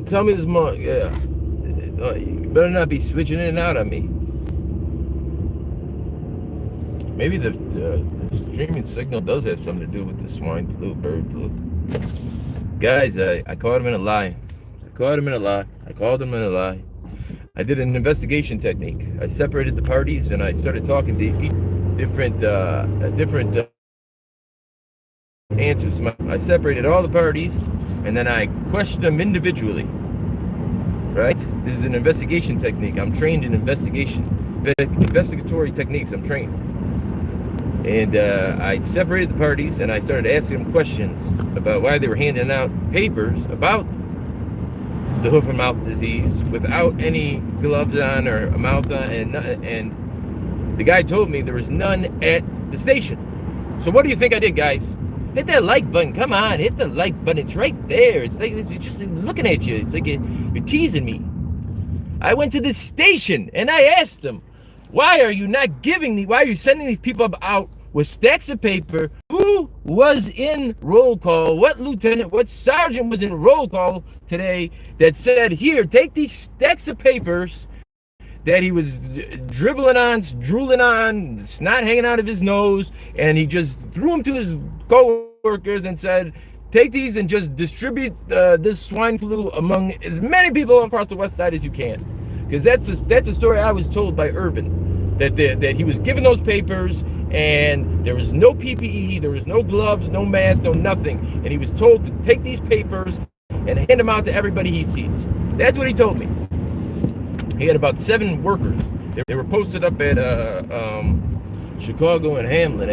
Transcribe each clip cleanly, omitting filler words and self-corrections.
Tell me this month, yeah. You better not be switching in and out on me. Maybe the streaming signal does have something to do with the swine flu, bird flu. Guys, I caught him in a lie. I caught him in a lie. I called him in a lie. I did an investigation technique. I separated the parties and I started talking to different answers. I separated all the parties and then I questioned them individually. Right? This is an investigation technique. I'm trained in investigatory techniques. I'm trained. And I separated the parties and I started asking them questions about why they were handing out papers about the hoof and mouth disease without any gloves on or a mouth on, and the guy told me there was none at the station. So what do you think I did, guys? Hit that like button. Come on, hit the like button. It's right there. It's like it's just looking at you. It's like you're teasing me. I went to the station and I asked them, why are you not giving me? Why are you sending these people out with stacks of paper? Who was in roll call? What lieutenant, what sergeant was in roll call today that said, here, take these stacks of papers that he was dribbling on, drooling on, snot hanging out of his nose, and he just threw them to his co-workers and said, take these and just distribute this swine flu among as many people across the west side as you can. Because that's a story I was told by Urban, that he was given those papers and there was no PPE, there was no gloves, no mask, no nothing. And he was told to take these papers and hand them out to everybody he sees. That's what he told me. He had about 7 workers. They were posted up at Chicago and Hamlin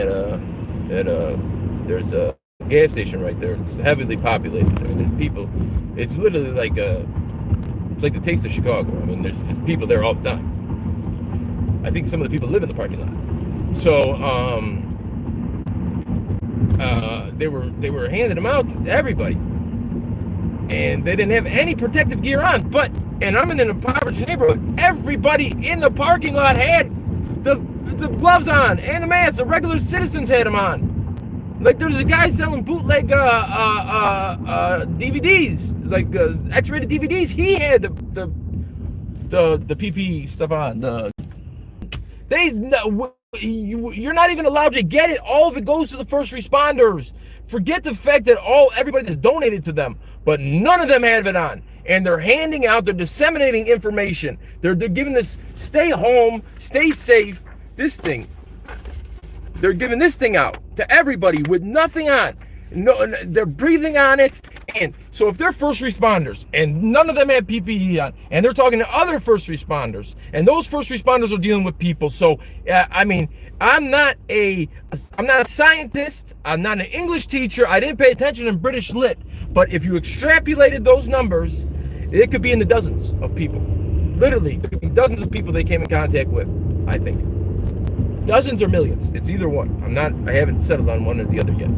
there's a gas station right there. It's heavily populated. I mean, there's people. It's literally like it's like the taste of Chicago. I mean, there's just people there all the time. I think some of the people live in the parking lot. So they were handing them out to everybody, and they didn't have any protective gear on. And I'm in an impoverished neighborhood. Everybody in the parking lot had the gloves on and the masks. The regular citizens had them on. Like there was a guy selling bootleg DVDs, like X-rated DVDs. He had the PP stuff on. You're not even allowed to get it. All of it goes to the first responders. Forget the fact that everybody that's donated to them, but none of them have it on. And they're handing out, they're disseminating information. They're giving this stay home, stay safe, this thing. They're giving this thing out to everybody with nothing on. No, they're breathing on it. And so if they're first responders and none of them have PPE on, and they're talking to other first responders, and those first responders are dealing with people. So, I mean, I'm not a scientist. I'm not an English teacher. I didn't pay attention in British Lit. But if you extrapolated those numbers, it could be in the dozens of people. Literally, it could be dozens of people they came in contact with, I think. Dozens or millions. It's either one. I haven't settled on one or the other yet.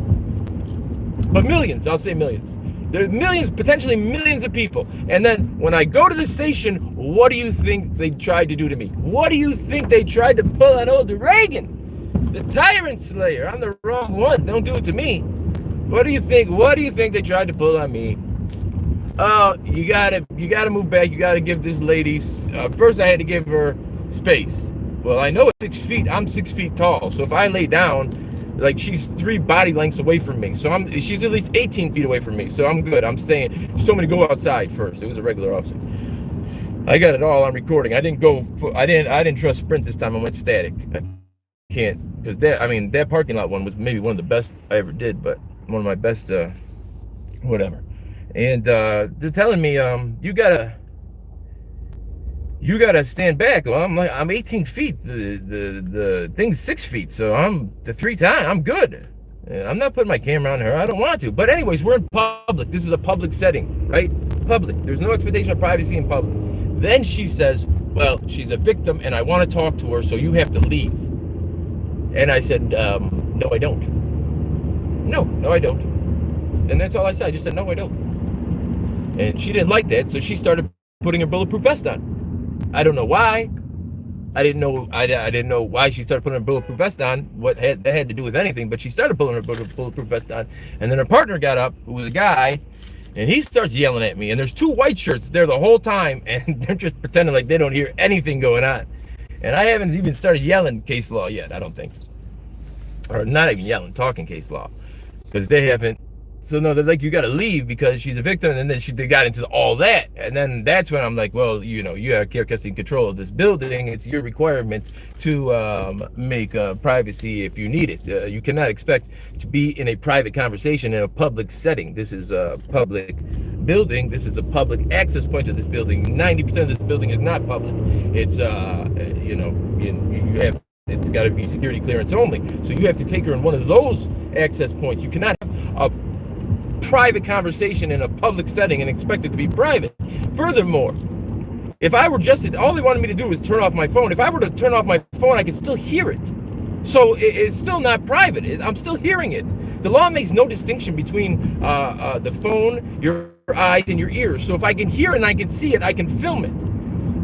But millions, I'll say millions. There's millions, potentially millions of people. And then when I go to the station, what do you think they tried to do to me? What do you think they tried to pull on old Reagan? The tyrant slayer. I'm the wrong one. Don't do it to me. What do you think? What do you think they tried to pull on me? Oh, you gotta move back. You gotta give this lady, first I had to give her space. Well, I know it's 6 feet. I'm 6 feet tall. So if I lay down, like she's 3 body lengths away from me. So she's at least 18 feet away from me. So I'm good. I'm staying. She told me to go outside first. It was a regular officer. I got it all on recording. I didn't trust Sprint this time. I went static. I can't, because that parking lot one was maybe one of the best I ever did, but one of my best, whatever. And they're telling me, you gotta stand back. Well, I'm 18 feet. The thing's 6 feet, so I'm the 3 times. I'm good. I'm not putting my camera on her. I don't want to. But anyways, we're in public. This is a public setting, right? Public. There's no expectation of privacy in public. Then she says, well, she's a victim, and I want to talk to her, so you have to leave. And I said, no, I don't. No, I don't. And that's all I said. I just said, no, I don't. And she didn't like that, so she started putting her bulletproof vest on. I don't know why. I didn't know why she started putting her bulletproof vest on. What that had to do with anything? But she started pulling her bulletproof vest on, and then her partner got up, who was a guy, And he starts yelling at me, and there's two white shirts there the whole time, and they're just pretending like they don't hear anything going on. And I haven't even started yelling case law yet, I don't think. Or not even yelling, talking case law. Because they haven't. So no, they're like, you got to leave because she's a victim, and then they got into all that, and then that's when I'm like, well, you have care, custody, and control of this building. It's your requirement to make privacy if you need it. You cannot expect to be in a private conversation in a public setting. This is a public building. This is the public access point to this building. 90% of this building is not public. It's you have. It's got to be security clearance only. So you have to take her in one of those access points. You cannot have a private conversation in a public setting and expect it to be private. Furthermore, if I were all they wanted me to do was turn off my phone. If I were to turn off my phone, I could still hear it. So it's still not private. I'm still hearing it. The law makes no distinction between the phone, your eyes, and your ears. So if I can hear it and I can see it, I can film it.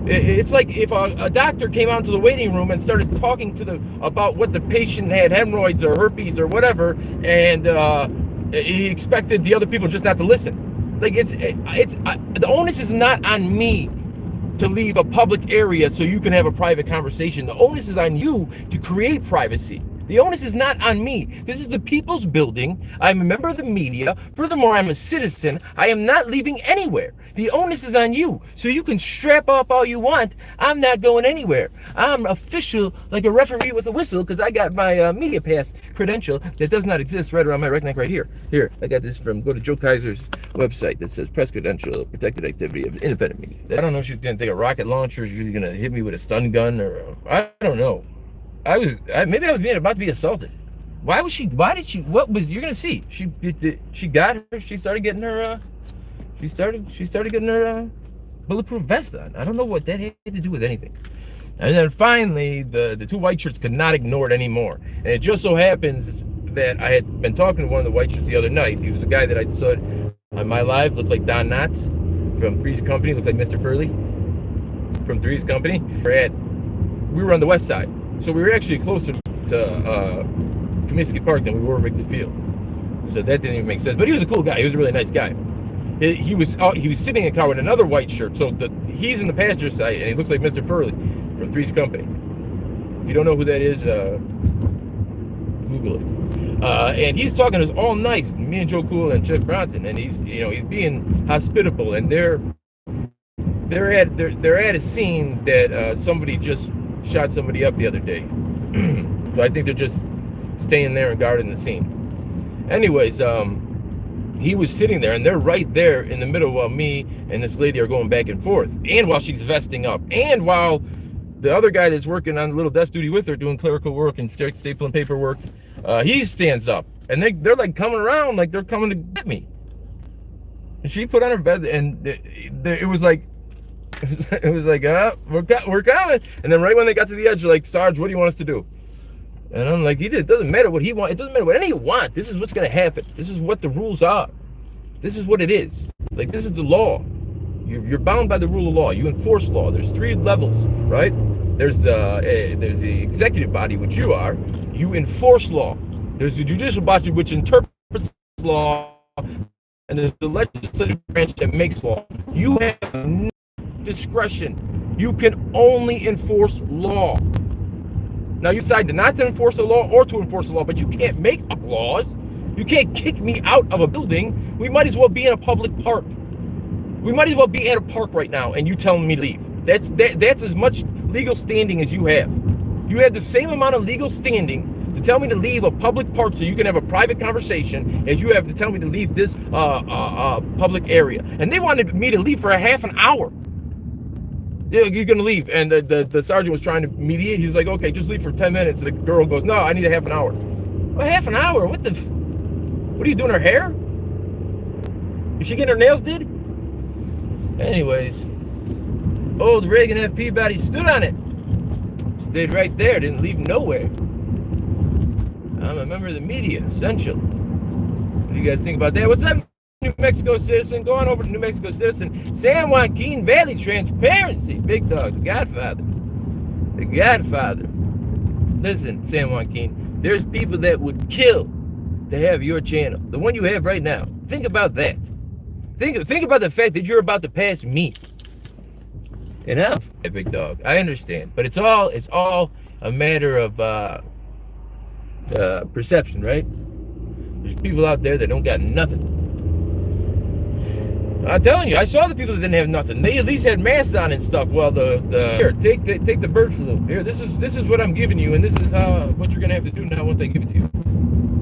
It's like if a doctor came out into the waiting room and started talking about what the patient had, hemorrhoids or herpes or whatever, and he expected the other people just not to listen. Like the onus is not on me to leave a public area so you can have a private conversation. The onus is on you to create privacy. The onus is not on me. This is the people's building. I'm a member of the media. Furthermore, I'm a citizen. I am not leaving anywhere. The onus is on you. So you can strap up all you want. I'm not going anywhere. I'm official like a referee with a whistle because I got my media pass credential that does not exist right around my neck right here. Here, I got this go to Joe Kaiser's website that says press credential, protected activity of independent media. I don't know if she's going to take a rocket launcher, or she's going to hit me with a stun gun, or I don't know. Maybe I was about to be assaulted. What was you're gonna see? She started getting her bulletproof vest on. I don't know what that had to do with anything. And then finally, the two white shirts could not ignore it anymore. And it just so happens that I had been talking to one of the white shirts the other night. He was a guy that I saw on my live, looked like Don Knotts from Three's Company, looks like Mr. Furley from Three's Company. We were on the west side. So we were actually closer to Comiskey Park than we were Wrigley Field. So that didn't even make sense. But he was a cool guy. He was a really nice guy. He was sitting in a car with another white shirt. So he's in the passenger side, and he looks like Mr. Furley from Three's Company. If you don't know who that is, Google it. And he's talking to us all nice, me and Joe Cool and Jeff Bronson, and he's being hospitable, and they're at a scene that somebody just shot somebody up the other day. So I think they're just staying there and guarding the scene. Anyways, he was sitting there, and they're right there in the middle while me and this lady are going back and forth, and while she's vesting up, and while the other guy that's working on a little desk duty with her doing clerical work and stapling paperwork, he stands up, and they're like coming around like they're coming to get me. And she put on her bed, and it was like we're coming. And then right when they got to the edge, they're like, Sarge, what do you want us to do? And I'm like, it doesn't matter what he wants. It doesn't matter what any of you want. This is what's going to happen. This is what the rules are. This is what it is. Like, this is the law. You're bound by the rule of law. You enforce law. There's 3 levels, right? There's the executive body, which you are. You enforce law. There's the judicial body, which interprets law. And there's the legislative branch that makes law. You have no discretion. You can only enforce law. Now you decide not to enforce the law or to enforce the law, but you can't make up laws. You can't kick me out of a building. We might as well be in a public park. We might as well be at a park right now, and you telling me to leave. That's as much legal standing as you have. You have the same amount of legal standing to tell me to leave a public park so you can have a private conversation as you have to tell me to leave this public area. And they wanted me to leave for a half an hour. Yeah, you're gonna leave. And the sergeant was trying to mediate. He was like, okay, just leave for 10 minutes. And the girl goes, no, I need a half an hour. Well, half an hour? What are you doing, her hair? Is she getting her nails did? Anyways, old Reagan F. Peabody stood on it. Stayed right there, didn't leave nowhere. I'm a member of the media, essential. What do you guys think about that? What's up, New Mexico citizen? Go on over to New Mexico citizen. San Joaquin Valley Transparency. Big dog, the Godfather. The Godfather. Listen, San Joaquin, there's people that would kill to have your channel. The one you have right now. Think about that. Think about the fact that you're about to pass me. Enough, big dog. I understand, but it's all a matter of perception, right? There's people out there that don't got nothing. I'm telling you, I saw the people that didn't have nothing. They at least had masks on and stuff. Well, here, take the bird flu. Here, this is what I'm giving you, and this is what you're gonna have to do now once I give it to you.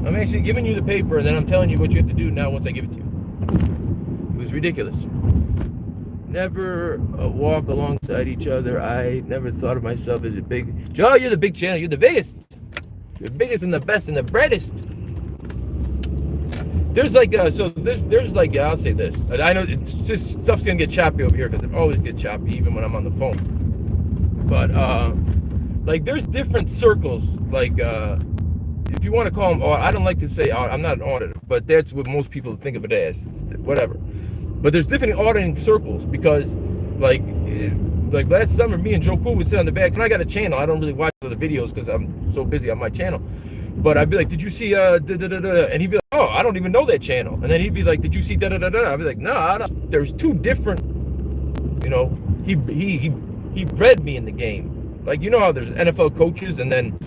I'm actually giving you the paper, and then I'm telling you what you have to do now once I give it to you. It was ridiculous. Never walk alongside each other. I never thought of myself as a big... Joe, you're the big channel. You're the biggest. You're the biggest and the best and the brightest. There's like, there's like, I'll say this. I know it's just, stuff's going to get choppy over here because it always gets choppy even when I'm on the phone. But, like, there's different circles. Like, if you want to call them, I don't like to say, I'm not an auditor, but that's what most people think of it as. Whatever. But there's different auditing circles because, like last summer, me and Joe Cool would sit on the back, and I got a channel. I don't really watch the videos because I'm so busy on my channel. But I'd be like, did you see and he'd be like, oh, I don't even know that channel. And then he'd be like, did you see I'd be like, no, I don't. There's two different, you know, he bred me in the game. Like, you know how there's NFL coaches and then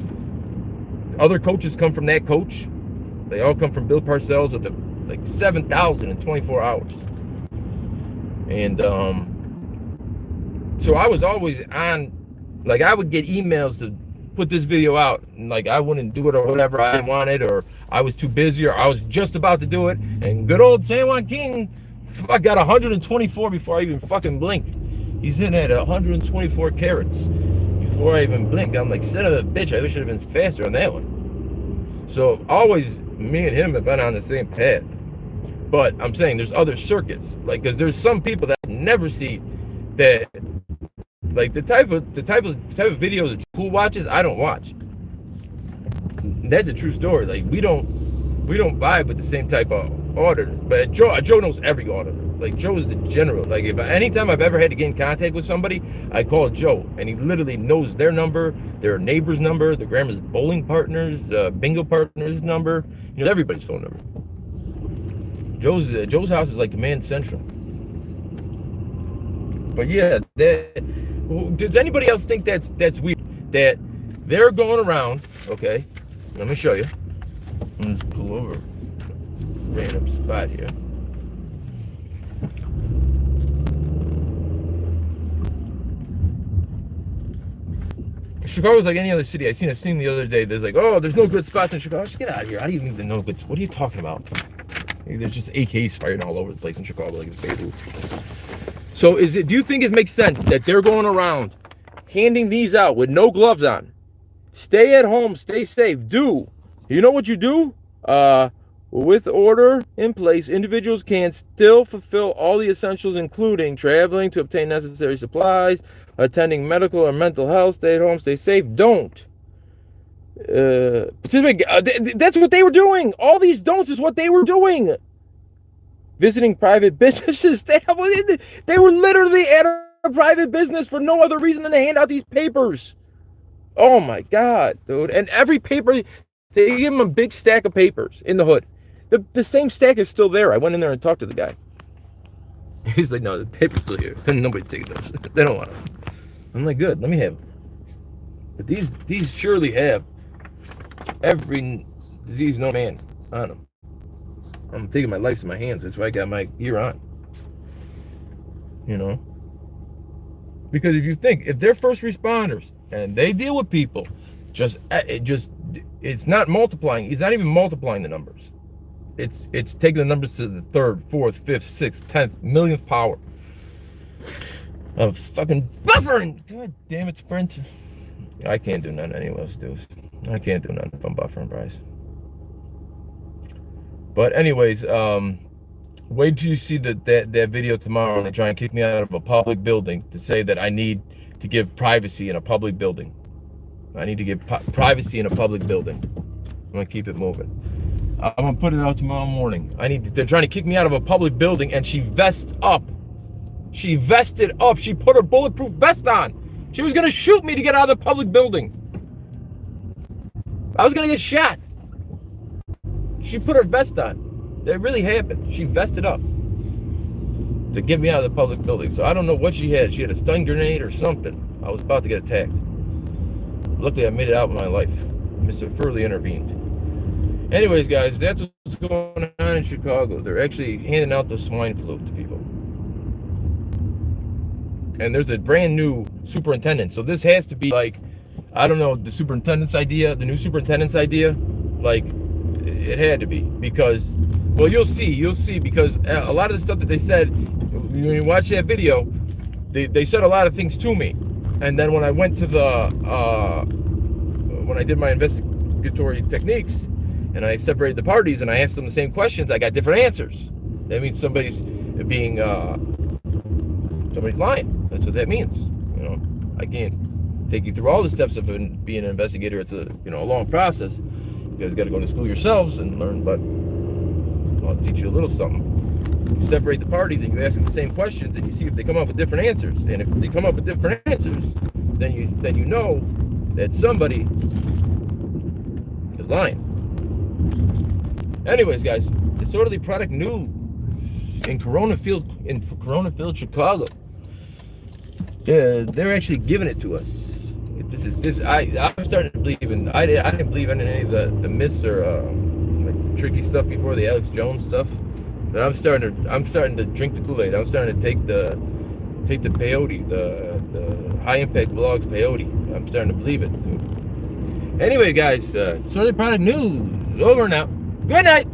other coaches come from that coach? They all come from Bill Parcells at like 7,000 in 24 hours. And so I was always on, like, I would get emails to put this video out, and like I wouldn't do it or whatever, I didn't want it, or I was too busy, or I was just about to do it, and good old San Juan King, I got 124 before I even fucking blinked. He's in at 124 carats before I even blinked. I'm like, son of a bitch, I wish I'd have been faster on that one. So always me and him have been on the same path. But I'm saying there's other circuits, like, because there's some people that I never see that, like, the type of videos that Cool watches, I don't watch. That's a true story. Like, we don't vibe with the same type of auditor. But Joe knows every auditor. Like, Joe is the general. Like, if anytime I've ever had to get in contact with somebody, I call Joe, and he literally knows their number, their neighbor's number, their grandma's bowling partner's, bingo partner's number, you know, everybody's phone number. Joe's house is like Command Central. But yeah, does anybody else think that's weird? That they're going around, okay, let me show you. I'm just pull over a random spot here. Chicago's like any other city. I seen a scene the other day. There's like, oh, there's no good spots in Chicago. Just get out of here. I don't even need to know good. What are you talking about? There's just AKs firing all over the place in Chicago like it's Beirut. So do you think it makes sense that they're going around handing these out with no gloves on? Stay at home, stay safe. You know what you do? With order in place, individuals can still fulfill all the essentials, including traveling to obtain necessary supplies, attending medical or mental health, stay at home, stay safe. Don't. That's what they were doing. All these don'ts is what they were doing. Visiting private businesses. They were literally at a private business for no other reason than to hand out these papers. Oh my God, dude. And every paper, they give them a big stack of papers in the hood. The same stack is still there. I went in there and talked to the guy. He's like, no, the paper's still here. Nobody's taking those. They don't want them. I'm like, good, let me have them. But these surely have every disease known man on them. I'm taking my life in my hands. That's why I got my gear on. You know? Because if you think, if they're first responders and they deal with people, it's not multiplying. He's not even multiplying the numbers. It's taking the numbers to the third, fourth, fifth, sixth, 10th, millionth power of fucking buffering. God damn it, Sprint. I can't do nothing anyways, dude. I can't do nothing if I'm buffering, Bryce. But anyways, wait till you see that video tomorrow and they try and kick me out of a public building to say that I need to give privacy in a public building. I need to give privacy in a public building. I'm gonna keep it moving. I'm gonna put it out tomorrow morning. They're trying to kick me out of a public building, and she vested up. She vested up. She put her bulletproof vest on. She was gonna shoot me to get out of the public building. I was gonna get shot. She put her vest on. That really happened. She vested up. to get me out of the public building. So I don't know what she had. She had a stun grenade or something. I was about to get attacked. Luckily, I made it out with my life. Mr. Furley intervened. Anyways, guys, that's what's going on in Chicago. They're actually handing out the swine flu to people. And there's a brand new superintendent. So this has to be like, I don't know, the superintendent's idea, the new superintendent's idea. Like, it had to be. Because, well, you'll see. Because a lot of the stuff that they said, when you watch that video, they said a lot of things to me. And then when I went to when I did my investigatory techniques, and I separated the parties and I asked them the same questions, I got different answers. That means somebody's lying. That's what that means. You know, I can't take you through all the steps of being an investigator. It's a long process. You guys got to go to school yourselves and learn, but I'll teach you a little something. You separate the parties and you ask them the same questions and you see if they come up with different answers. And if they come up with different answers, then you know that somebody is lying. Anyways, guys, disorderly product news in Corona Field, Chicago. They're actually giving it to us. I'm starting to believe in. I didn't believe in any of the myths or like tricky stuff before, the Alex Jones stuff. But I'm starting to drink the Kool-Aid. I'm starting to take the peyote, the high impact blogs peyote. I'm starting to believe it. Anyway, guys, disorderly product news over now. Good night.